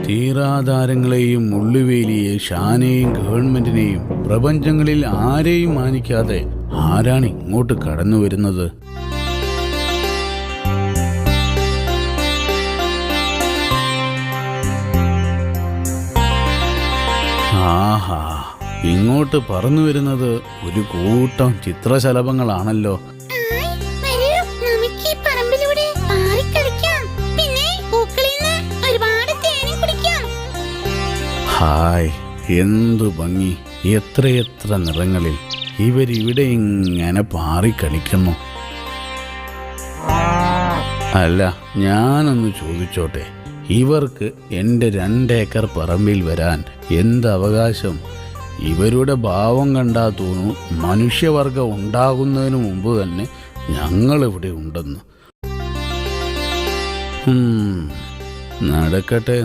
തീരാധാരങ്ങളെയും മുള്ളുവേലിയെ ഷാനെയും ഗവൺമെന്റിനെയും പ്രപഞ്ചങ്ങളിൽ ആരെയും മാനിക്കാതെ ആരാണ് ഇങ്ങോട്ട് കടന്നു വരുന്നത്? ആഹാ, ഇങ്ങോട്ട് പറന്നു വരുന്നത് ഒരു കൂട്ടം ചിത്രശലഭങ്ങളാണല്ലോ. ഹായ്, എന്തു ഭംഗി! എത്രയെത്ര നിറങ്ങളിൽ ഇവരിവിടെ ഇങ്ങനെ പാറിക്കളിക്കുന്നു. അല്ല, ഞാനൊന്ന് ചോദിച്ചോട്ടെ, ഇവർക്ക് എൻ്റെ 2 ഏക്കർ പറമ്പിൽ വരാൻ എന്ത് അവകാശം? ഇവരുടെ ഭാവം കണ്ടാൽ തോന്നും മനുഷ്യവർഗം ഉണ്ടാകുന്നതിന് മുമ്പ് തന്നെ ഞങ്ങളിവിടെ ഉണ്ടെന്ന്. നടക്കട്ടെ.